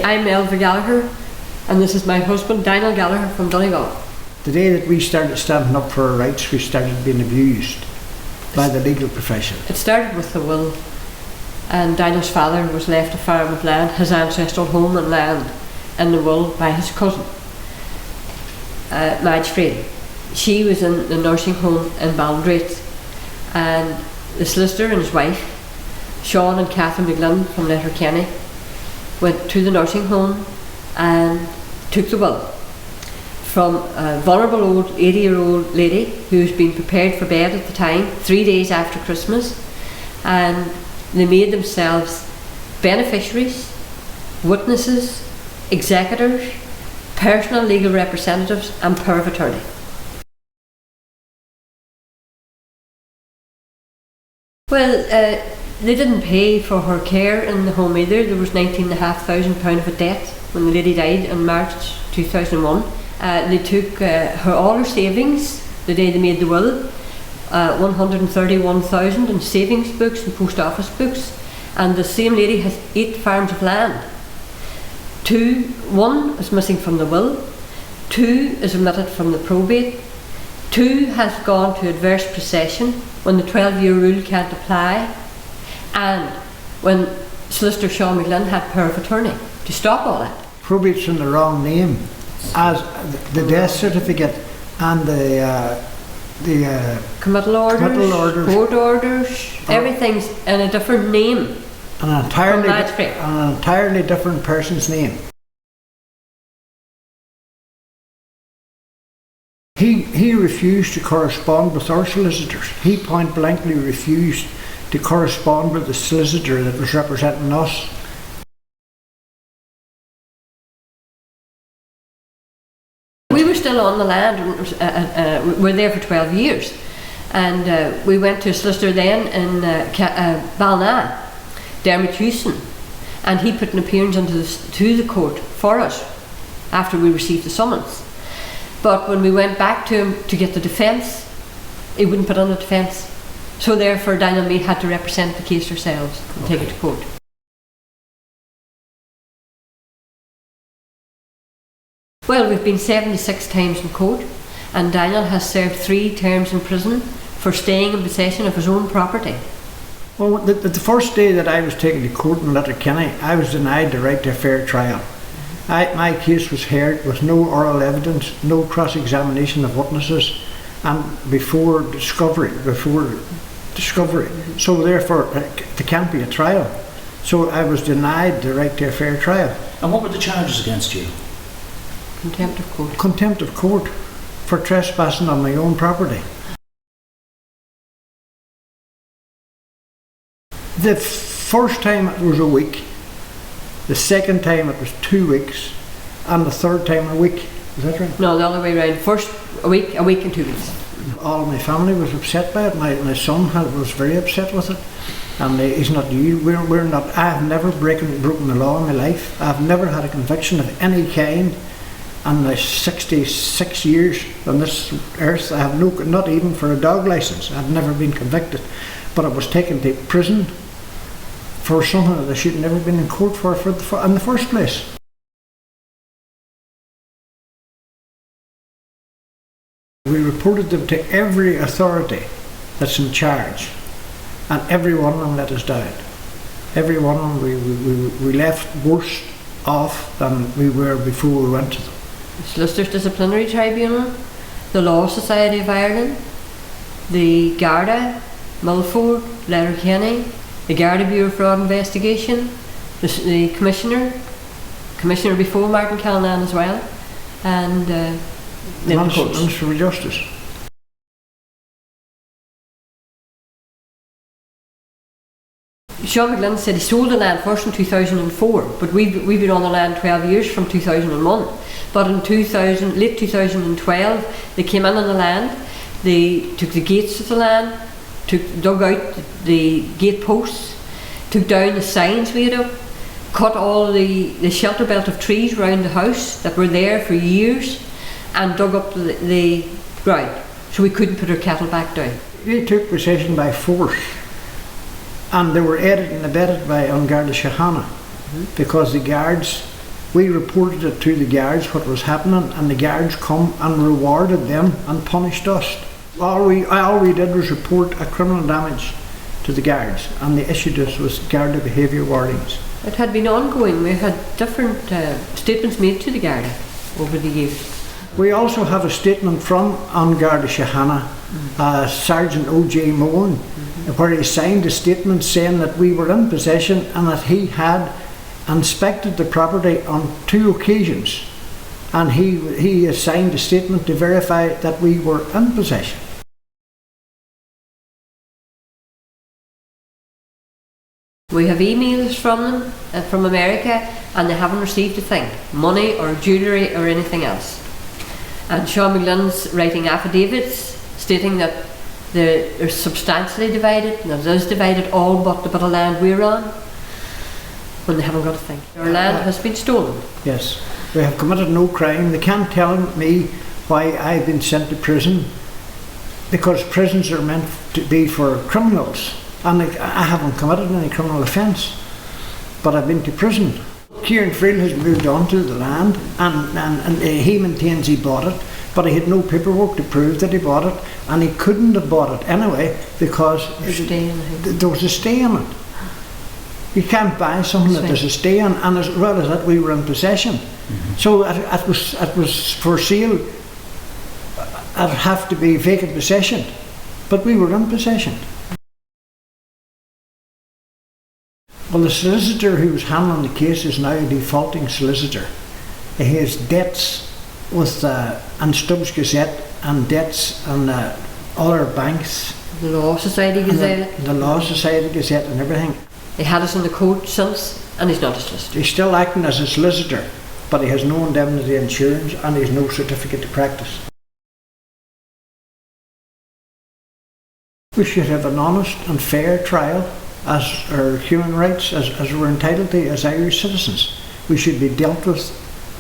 I'm Elva Gallagher, and this is my husband, Daniel Gallagher from Donegal. The day that we started standing up for our rights, we started being abused by the legal profession. It started with the will, and Daniel's father was left a farm of land, his ancestral home and land, in the will by his cousin, Madge Frey. She was in the nursing home in Ballindraith, and the solicitor and his wife, Sean and Catherine McGlynn from Letterkenny, went to the nursing home and took the will from a vulnerable old 80-year-old lady who was being prepared for bed at the time, 3 days after Christmas, and they made themselves beneficiaries, witnesses, executors, personal legal representatives and power of attorney. Well, they didn't pay for her care in the home either. There was £19,500 of a debt when the lady died in March 2001. They took all her savings the day they made the will, 131,000 in savings books and post office books, and the same lady has 8 farms of land. 1 is missing from the will, 2 is omitted from the probate, 2 has gone to adverse possession when the 12-year rule can't apply, and when Solicitor Sean McGlynn had power of attorney to stop all that. Probate's in the wrong name, as the death certificate and the committal orders, court orders, everything's in a different name. An entirely different person's name. He refused to correspond with our solicitors. He point blankly refused to correspond with the solicitor that was representing us. We were still on the land, we were there for 12 years, and we went to a solicitor then in Ballina, Dermot Hewson, and he put an appearance to the court for us after we received the summons. But when we went back to him to get the defence, he wouldn't put on the defence. So therefore Daniel and me had to represent the case ourselves and take it to court. Well, we've been 76 times in court, and Daniel has served 3 terms in prison for staying in possession of his own property. Well, the first day that I was taken to court in Letterkenny, I was denied the right to a fair trial. My case was heard with no oral evidence, no cross-examination of witnesses, and before discovery. So therefore, there can't be a trial. So I was denied the right to a fair trial. And what were the charges against you? Contempt of court. Contempt of court for trespassing on my own property. The first time it was a week, the second time it was 2 weeks, and the third time a week. Is that right? No, the other way around. First a week and 2 weeks. All my family was upset by it. My son was very upset with it, and he's not you. We're not. I have never broken the law in my life. I've never had a conviction of any kind. And my 66 years on this earth, I have not even for a dog licence. I've never been convicted, but I was taken to prison for something that I should have never been in court for in the first place. We reported them to every authority that's in charge, and every one of them let us down. Every one of them we left worse off than we were before we went to them. The Solicitors Disciplinary Tribunal, the Law Society of Ireland, the Garda, Milford, Letterkenny, the Garda Bureau Fraud Investigation, the Commissioner before Martin Callanan as well, and the Minister for Justice. Sean McGlynn said he sold the land first in 2004, but we've been on the land 12 years from 2001. But in late 2012, they came in on the land, they took the gates of the land, dug out the gate posts, took down the signs we had up, cut all the shelter belt of trees around the house that were there for years, and dug up the ground, so we couldn't put our cattle back down. They took possession by force, and they were aided and abetted by An Garda Síochána, because the guards We reported it to the guards what was happening, and the guards come and rewarded them and punished us. All we did was report a criminal damage to the guards, and they issued us with Garda behaviour warnings. It had been ongoing. We had different statements made to the Garda over the years. We also have a statement from An Garda Síochána, Sergeant O.J. Mohan, where he signed a statement saying that we were in possession and that he had inspected the property on 2 occasions, and he has signed a statement to verify that we were in possession. We have emails from them, from America, and they haven't received a thing, money or jewellery or anything else. And Sean McGlynn's writing affidavits stating that they're substantially divided, and it is divided all but the bit of land we're on, when they haven't got a thing. Our land has been stolen. Yes, we have committed no crime. They can't tell me why I've been sent to prison, because prisons are meant to be for criminals, and I haven't committed any criminal offence, but I've been to prison. Kieran Friel has moved on to the land, and he maintains he bought it, but he had no paperwork to prove that he bought it, and he couldn't have bought it anyway because there was a stay on it. You can't buy something that there's a stay on, and as well as that, we were in possession. So it was for sale. It'd have to be vacant possession, but we were in possession. Well, the solicitor who was handling the case is now a defaulting solicitor. He has debts with and Stubbs Gazette and debts and other banks. The Law Society Gazette. The Law Society Gazette and everything. He had us in the court since, and he's not a solicitor. He's still acting as a solicitor, but he has no indemnity insurance and he has no certificate to practice. We should have an honest and fair trial as our human rights, as we're entitled to as Irish citizens. We should be dealt with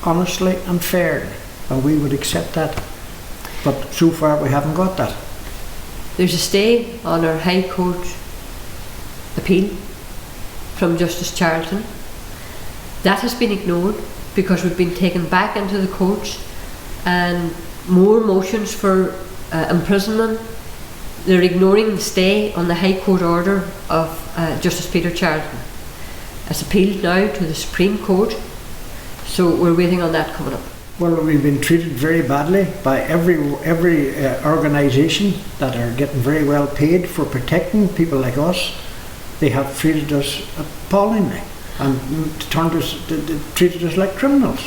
honestly and fairly, and we would accept that. But so far we haven't got that. There's a stay on our High Court appeal from Justice Charlton. That has been ignored because we've been taken back into the courts, and more motions for imprisonment. They're ignoring the stay on the High Court order of Justice Peter Charlton. It's appealed now to the Supreme Court, so we're waiting on that coming up. Well, we've been treated very badly by every organisation that are getting very well paid for protecting people like us. They have treated us appallingly and treated us like criminals.